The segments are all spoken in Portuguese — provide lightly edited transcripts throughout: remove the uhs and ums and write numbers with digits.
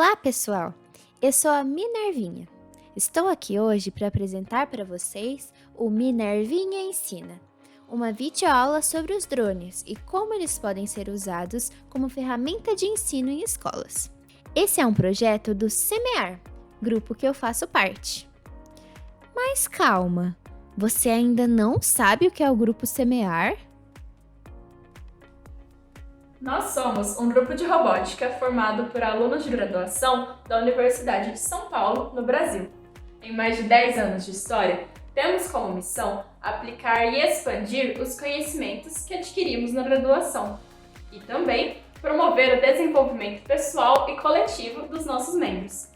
Olá, pessoal! Eu sou a Minervinha. Estou aqui hoje para apresentar para vocês o Minervinha Ensina, uma videoaula sobre os drones e como eles podem ser usados como ferramenta de ensino em escolas. Esse é um projeto do Semear, grupo que eu faço parte. Mas calma, você ainda não sabe o que é o grupo Semear? Nós somos um grupo de robótica formado por alunos de graduação da Universidade de São Paulo, no Brasil. Em mais de 10 anos de história, temos como missão aplicar e expandir os conhecimentos que adquirimos na graduação e também promover o desenvolvimento pessoal e coletivo dos nossos membros,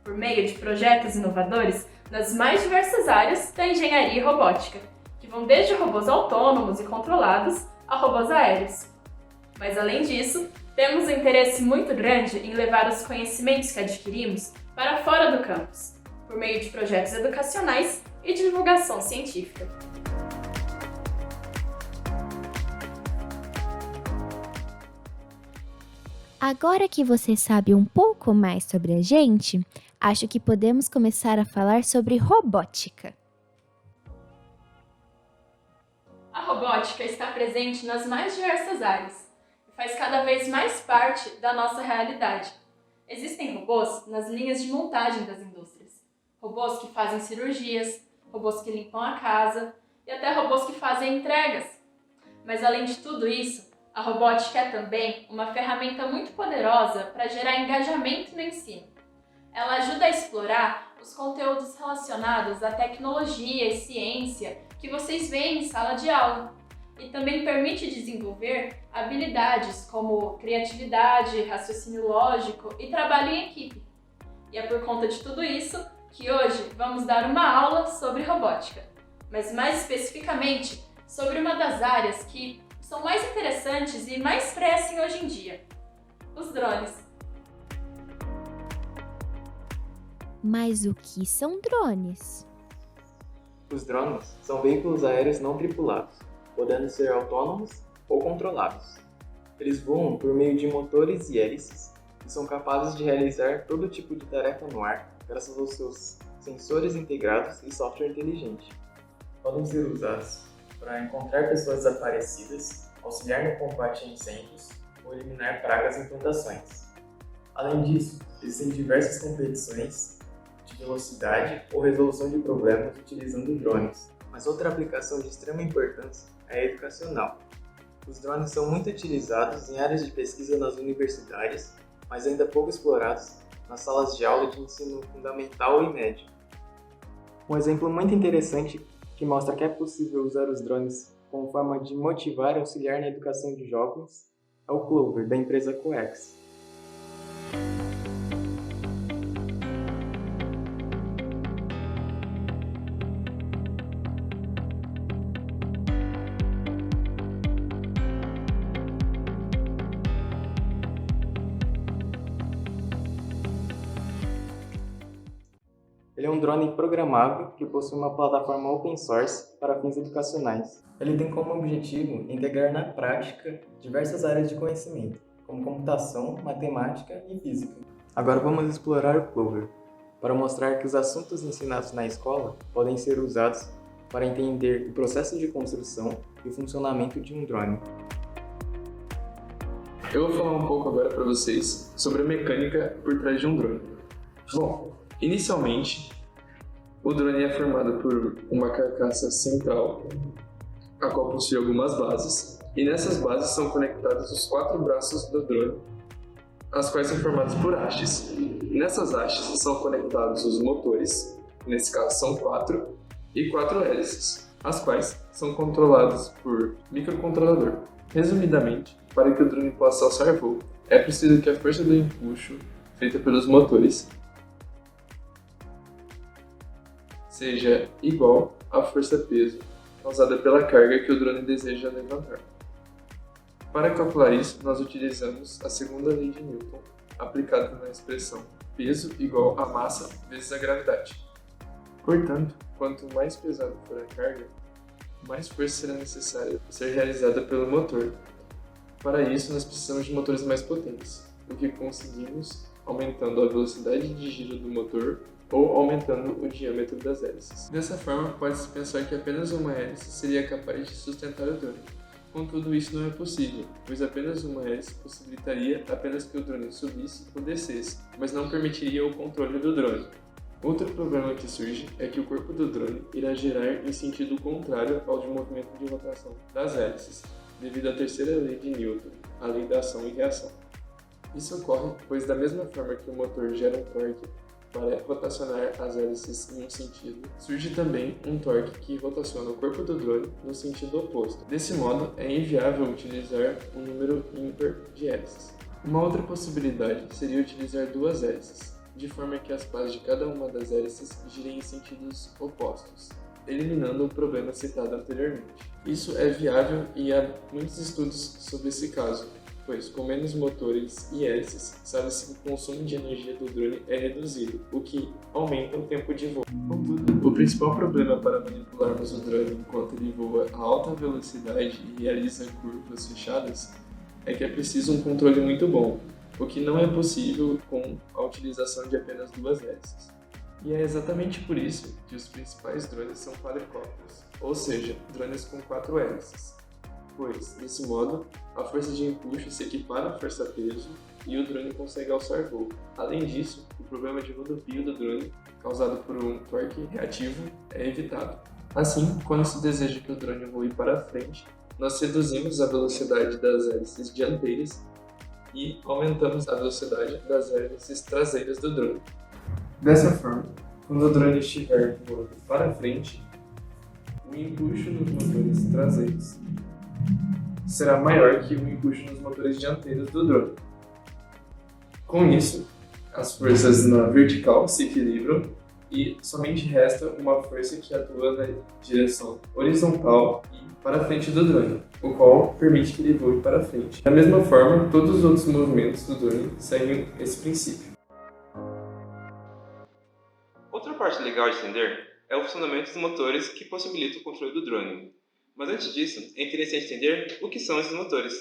por meio de projetos inovadores nas mais diversas áreas da engenharia e robótica, que vão desde robôs autônomos e controlados a robôs aéreos. Mas além disso, temos um interesse muito grande em levar os conhecimentos que adquirimos para fora do campus, por meio de projetos educacionais e de divulgação científica. Agora que você sabe um pouco mais sobre a gente, acho que podemos começar a falar sobre robótica. A robótica está presente nas mais diversas áreas e faz cada vez mais parte da nossa realidade. Existem robôs nas linhas de montagem das indústrias, robôs que fazem cirurgias, robôs que limpam a casa e até robôs que fazem entregas. Mas além de tudo isso, a robótica é também uma ferramenta muito poderosa para gerar engajamento no ensino. Ela ajuda a explorar os conteúdos relacionados à tecnologia e ciência que vocês veem em sala de aula e também permite desenvolver habilidades como criatividade, raciocínio lógico e trabalho em equipe. E é por conta de tudo isso que hoje vamos dar uma aula sobre robótica, mas mais especificamente sobre uma das áreas que são mais interessantes e mais crescem hoje em dia: os drones. Mas o que são drones? Os drones são veículos aéreos não tripulados, podendo ser autônomos ou controlados. Eles voam por meio de motores e hélices e são capazes de realizar todo tipo de tarefa no ar graças aos seus sensores integrados e software inteligente. Podem ser usados para encontrar pessoas desaparecidas, auxiliar no combate a incêndios ou eliminar pragas em plantações. Além disso, existem diversas competições de velocidade ou resolução de problemas utilizando drones. Mas outra aplicação de extrema importância é a educacional. Os drones são muito utilizados em áreas de pesquisa nas universidades, mas ainda pouco explorados nas salas de aula de ensino fundamental e médio. Um exemplo muito interessante que mostra que é possível usar os drones como forma de motivar e auxiliar na educação de jovens é o Clover, da empresa Coex. Ele é um drone programável que possui uma plataforma open source para fins educacionais. Ele tem como objetivo integrar na prática diversas áreas de conhecimento, como computação, matemática e física. Agora vamos explorar o Clover, para mostrar que os assuntos ensinados na escola podem ser usados para entender o processo de construção e o funcionamento de um drone. Eu vou falar um pouco agora para vocês sobre a mecânica por trás de um drone. Bom, inicialmente, o drone é formado por uma carcaça central, a qual possui algumas bases, e nessas bases são conectados os 4 braços do drone, as quais são formadas por hastes. Nessas hastes são conectados os motores, nesse caso são 4, e 4 hélices, as quais são controladas por microcontrolador. Resumidamente, para que o drone possa alçar voo, é preciso que a força do empuxo feita pelos motores seja igual à força-peso causada pela carga que o drone deseja levantar. Para calcular isso, nós utilizamos a segunda lei de Newton, aplicada na expressão peso igual a massa vezes a gravidade. Portanto, quanto mais pesada for a carga, mais força será necessária ser realizada pelo motor. Para isso, nós precisamos de motores mais potentes, o que conseguimos aumentando a velocidade de giro do motor ou aumentando o diâmetro das hélices. Dessa forma, pode-se pensar que apenas uma hélice seria capaz de sustentar o drone. Contudo, isso não é possível, pois apenas uma hélice possibilitaria apenas que o drone subisse ou descesse, mas não permitiria o controle do drone. Outro problema que surge é que o corpo do drone irá girar em sentido contrário ao de movimento de rotação das hélices, devido à terceira lei de Newton, a lei da ação e reação. Isso ocorre pois da mesma forma que o motor gera um torque para rotacionar as hélices em um sentido, surge também um torque que rotaciona o corpo do drone no sentido oposto. Desse modo, é inviável utilizar um número ímpar de hélices. Uma outra possibilidade seria utilizar duas hélices, de forma que as pás de cada uma das hélices girem em sentidos opostos, eliminando o problema citado anteriormente. Isso é viável e há muitos estudos sobre esse caso, pois com menos motores e hélices, sabe-se que o consumo de energia do drone é reduzido, o que aumenta o tempo de voo. Contudo, o principal problema para manipularmos o drone enquanto ele voa a alta velocidade e realiza curvas fechadas é que é preciso um controle muito bom, o que não é possível com a utilização de apenas duas hélices. E é exatamente por isso que os principais drones são quadricópteros, ou seja, drones com 4 hélices, pois, desse modo, a força de empuxo se equipara à força-peso e o drone consegue alçar voo. Além disso, o problema de rodopio do drone, causado por um torque reativo, é evitado. Assim, quando se deseja que o drone voe para frente, nós reduzimos a velocidade das hélices dianteiras e aumentamos a velocidade das hélices traseiras do drone. Dessa forma, quando o drone estiver voando para frente, o empuxo nos motores traseiros será maior que o empuxo nos motores dianteiros do drone. Com isso, as forças na vertical se equilibram e somente resta uma força que atua na direção horizontal e para frente do drone, o qual permite que ele voe para frente. Da mesma forma, todos os outros movimentos do drone seguem esse princípio. Outra parte legal de entender é o funcionamento dos motores que possibilita o controle do drone. Mas antes disso, é interessante entender o que são esses motores.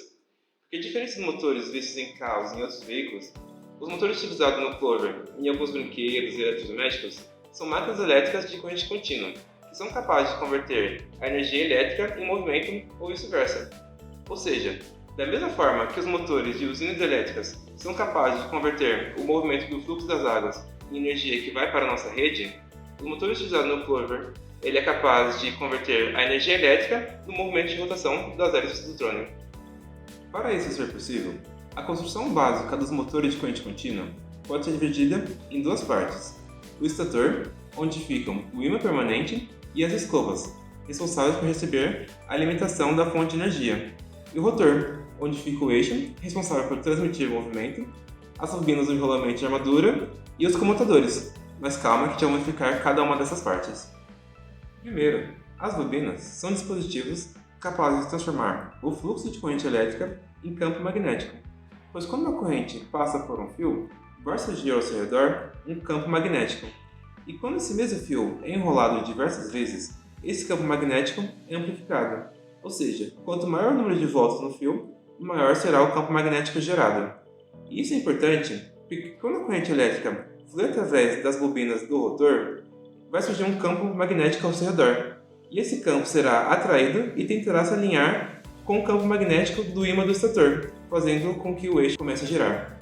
Porque diferente dos motores vistos em carros e em outros veículos, os motores utilizados no Clover e em alguns brinquedos e eletrodomésticos são máquinas elétricas de corrente contínua, que são capazes de converter a energia elétrica em movimento ou vice-versa. Ou seja, da mesma forma que os motores de usinas elétricas são capazes de converter o movimento do fluxo das águas em energia que vai para a nossa rede, os motores utilizados no Clover ele é capaz de converter a energia elétrica no movimento de rotação das hélices do drone. Para isso ser possível, a construção básica dos motores de corrente contínua pode ser dividida em duas partes: o estator, onde ficam o ímã permanente, e as escovas, responsáveis por receber a alimentação da fonte de energia, e o rotor, onde fica o eixo, responsável por transmitir o movimento, as bobinas do enrolamento de armadura e os comutadores. Mas calma que já vamos explicar cada uma dessas partes. Primeiro, as bobinas são dispositivos capazes de transformar o fluxo de corrente elétrica em campo magnético, pois quando a corrente passa por um fio, vai surgir ao seu redor um campo magnético, e quando esse mesmo fio é enrolado diversas vezes, esse campo magnético é amplificado, ou seja, quanto maior o número de voltas no fio, maior será o campo magnético gerado. E isso é importante porque quando a corrente elétrica flui através das bobinas do rotor, vai surgir um campo magnético ao seu redor, e esse campo será atraído e tentará se alinhar com o campo magnético do ímã do estator, fazendo com que o eixo comece a girar.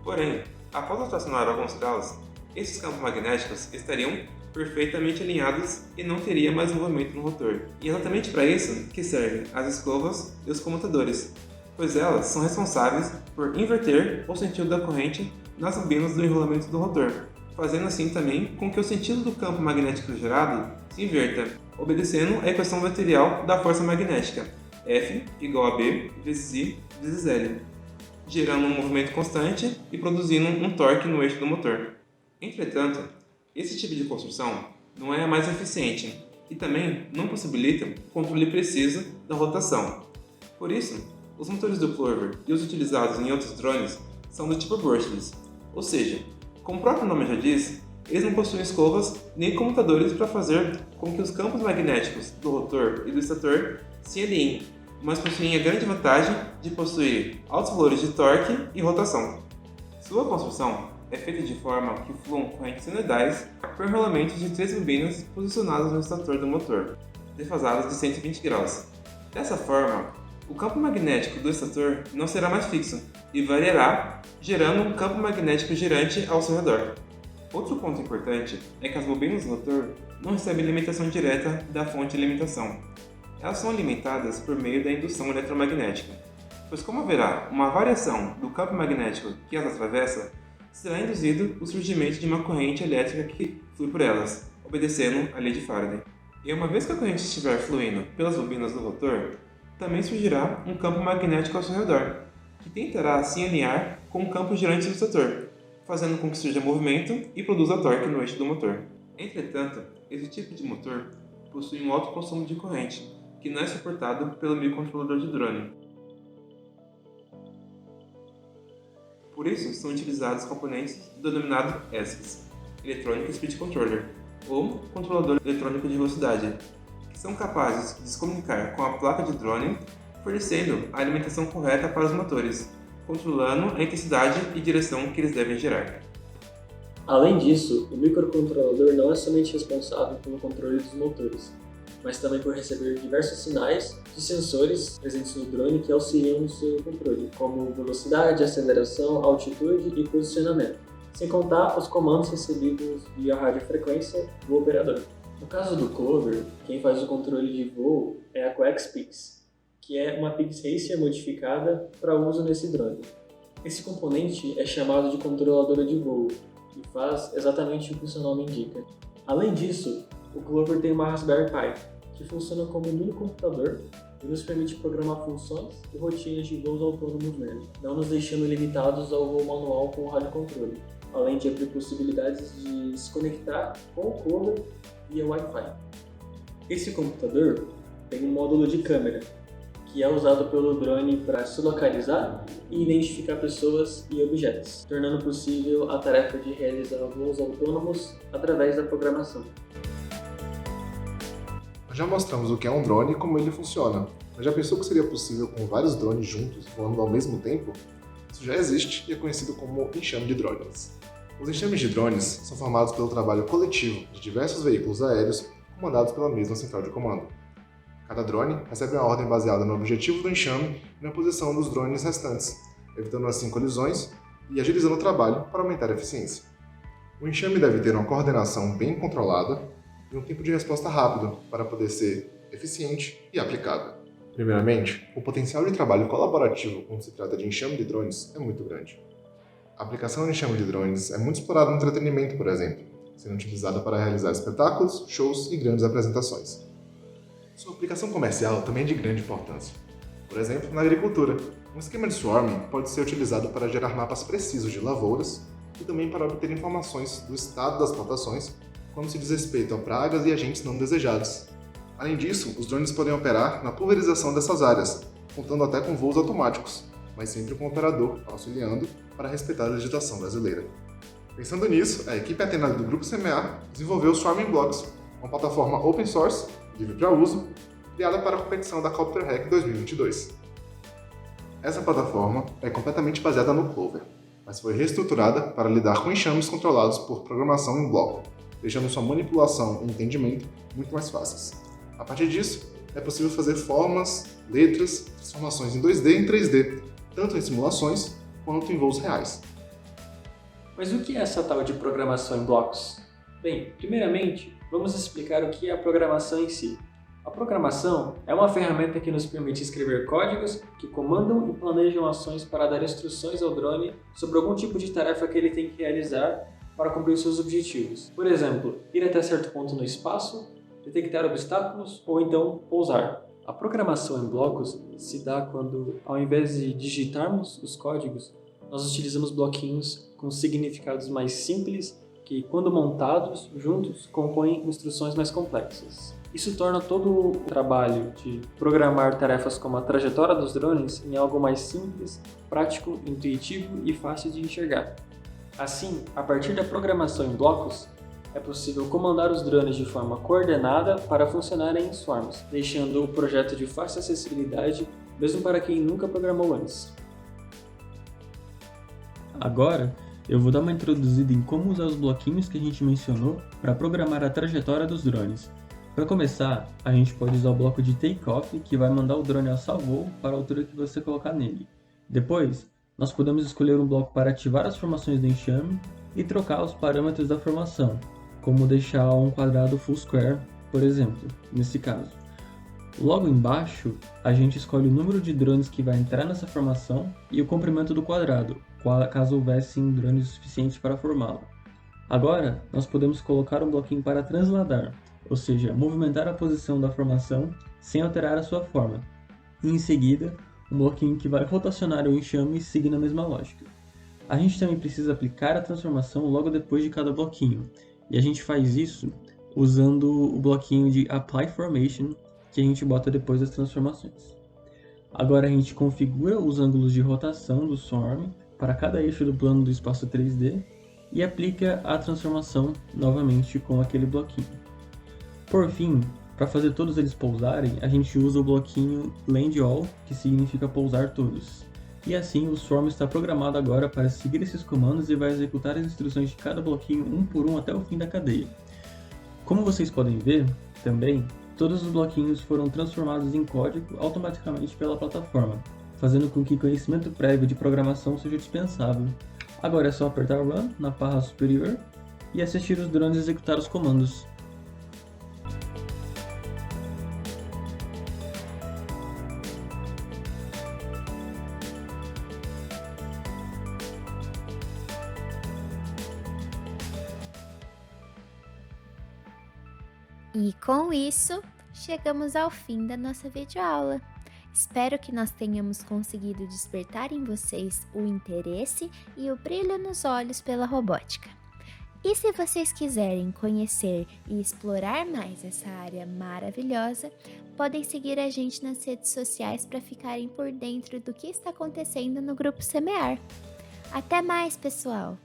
Porém, após rotacionar alguns graus, esses campos magnéticos estariam perfeitamente alinhados e não teria mais movimento no rotor. E é exatamente para isso que servem as escovas e os comutadores, pois elas são responsáveis por inverter o sentido da corrente nas bobinas do enrolamento do rotor, fazendo assim também com que o sentido do campo magnético gerado se inverta, obedecendo a equação vetorial da força magnética, F igual a B vezes I vezes L, gerando um movimento constante e produzindo um torque no eixo do motor. Entretanto, esse tipo de construção não é a mais eficiente e também não possibilita o controle preciso da rotação. Por isso, os motores do Clover e os utilizados em outros drones são do tipo brushless, ou seja, como o próprio nome já diz, eles não possuem escovas nem comutadores para fazer com que os campos magnéticos do rotor e do estator se alinhem, mas possuem a grande vantagem de possuir altos valores de torque e rotação. Sua construção é feita de forma que fluam correntes sinusoidais por rolamentos de 3 bobinas posicionadas no estator do motor, defasadas de 120 graus. Dessa forma, o campo magnético do estator não será mais fixo e variará, gerando um campo magnético girante ao seu redor. Outro ponto importante é que as bobinas do rotor não recebem alimentação direta da fonte de alimentação. Elas são alimentadas por meio da indução eletromagnética, pois como haverá uma variação do campo magnético que as atravessa, será induzido o surgimento de uma corrente elétrica que flui por elas, obedecendo à lei de Faraday. E uma vez que a corrente estiver fluindo pelas bobinas do rotor, também surgirá um campo magnético ao seu redor, que tentará se alinhar com o campo girante do estator, fazendo com que surja movimento e produza torque no eixo do motor. Entretanto, esse tipo de motor possui um alto consumo de corrente, que não é suportado pelo microcontrolador de drone. Por isso, são utilizados componentes do denominado ESCs, Electronic Speed Controller, ou controlador eletrônico de velocidade, que são capazes de se comunicar com a placa de drone, fornecendo a alimentação correta para os motores, controlando a intensidade e direção que eles devem gerar. Além disso, o microcontrolador não é somente responsável pelo controle dos motores, mas também por receber diversos sinais de sensores presentes no drone que auxiliam no seu controle, como velocidade, aceleração, altitude e posicionamento, sem contar os comandos recebidos via radiofrequência do operador. No caso do Clover, quem faz o controle de voo é a CoexPix, que é uma Pix Racer modificada para uso nesse drone. Esse componente é chamado de controladora de voo e faz exatamente o que o seu nome indica. Além disso, o Clover tem uma Raspberry Pi, que funciona como um mini computador e nos permite programar funções e rotinas de voos autônomos nele, não nos deixando limitados ao voo manual com o radiocontrole, além de abrir possibilidades de se conectar com o Clover via Wi-Fi. Esse computador tem um módulo de câmera, que é usado pelo drone para se localizar e identificar pessoas e objetos, tornando possível a tarefa de realizar voos autônomos através da programação. Já mostramos o que é um drone e como ele funciona, mas já pensou que seria possível com vários drones juntos voando ao mesmo tempo? Isso já existe e é conhecido como enxame de drones. Os enxames de drones são formados pelo trabalho coletivo de diversos veículos aéreos comandados pela mesma central de comando. Cada drone recebe uma ordem baseada no objetivo do enxame e na posição dos drones restantes, evitando assim colisões e agilizando o trabalho para aumentar a eficiência. O enxame deve ter uma coordenação bem controlada e um tempo de resposta rápido para poder ser eficiente e aplicado. Primeiramente, o potencial de trabalho colaborativo quando se trata de enxame de drones é muito grande. A aplicação de enxame de drones é muito explorada no entretenimento, por exemplo, sendo utilizada para realizar espetáculos, shows e grandes apresentações. Sua aplicação comercial também é de grande importância. Por exemplo, na agricultura, um esquema de swarming pode ser utilizado para gerar mapas precisos de lavouras e também para obter informações do estado das plantações quando se diz respeito a pragas e agentes não desejados. Além disso, os drones podem operar na pulverização dessas áreas, contando até com voos automáticos, mas sempre com o operador auxiliando para respeitar a legislação brasileira. Pensando nisso, a equipe Athena do Grupo CMA desenvolveu o Swarming Blocks, uma plataforma open source, livre para uso, criada para a competição da Copter Hack 2022. Essa plataforma é completamente baseada no Clover, mas foi reestruturada para lidar com enxames controlados por programação em bloco, deixando sua manipulação e entendimento muito mais fáceis. A partir disso, é possível fazer formas, letras, transformações em 2D e em 3D, tanto em simulações quanto em voos reais. Mas o que é essa tal de programação em blocos? Bem, primeiramente, vamos explicar o que é a programação em si. A programação é uma ferramenta que nos permite escrever códigos que comandam e planejam ações para dar instruções ao drone sobre algum tipo de tarefa que ele tem que realizar para cumprir seus objetivos. Por exemplo, ir até certo ponto no espaço, detectar obstáculos ou então pousar. A programação em blocos se dá quando, ao invés de digitarmos os códigos, nós utilizamos bloquinhos com significados mais simples que, quando montados juntos, compõem instruções mais complexas. Isso torna todo o trabalho de programar tarefas como a trajetória dos drones em algo mais simples, prático, intuitivo e fácil de enxergar. Assim, a partir da programação em blocos, é possível comandar os drones de forma coordenada para funcionarem em swarms, deixando o projeto de fácil acessibilidade mesmo para quem nunca programou antes. Agora, eu vou dar uma introduzida em como usar os bloquinhos que a gente mencionou para programar a trajetória dos drones. Para começar, a gente pode usar o bloco de takeoff, que vai mandar o drone alçar voo para a altura que você colocar nele. Depois, nós podemos escolher um bloco para ativar as formações do enxame e trocar os parâmetros da formação, como deixar um quadrado full square, por exemplo, nesse caso. Logo embaixo, a gente escolhe o número de drones que vai entrar nessa formação e o comprimento do quadrado, caso houvessem drones suficientes para formá-lo. Agora, nós podemos colocar um bloquinho para transladar, ou seja, movimentar a posição da formação sem alterar a sua forma. E em seguida, um bloquinho que vai rotacionar o enxame seguindo a mesma lógica. A gente também precisa aplicar a transformação logo depois de cada bloquinho, e a gente faz isso usando o bloquinho de Apply Formation, que a gente bota depois das transformações. Agora a gente configura os ângulos de rotação do Swarm para cada eixo do plano do espaço 3D e aplica a transformação novamente com aquele bloquinho. Por fim, para fazer todos eles pousarem, a gente usa o bloquinho Land All, que significa pousar todos. E assim o Swarm está programado agora para seguir esses comandos e vai executar as instruções de cada bloquinho um por um até o fim da cadeia. Como vocês podem ver, também, todos os bloquinhos foram transformados em código automaticamente pela plataforma, fazendo com que conhecimento prévio de programação seja dispensável. Agora é só apertar Run na barra superior e assistir os drones executar os comandos. E com isso, chegamos ao fim da nossa videoaula. Espero que nós tenhamos conseguido despertar em vocês o interesse e o brilho nos olhos pela robótica. E se vocês quiserem conhecer e explorar mais essa área maravilhosa, podem seguir a gente nas redes sociais para ficarem por dentro do que está acontecendo no Grupo Semear. Até mais, pessoal!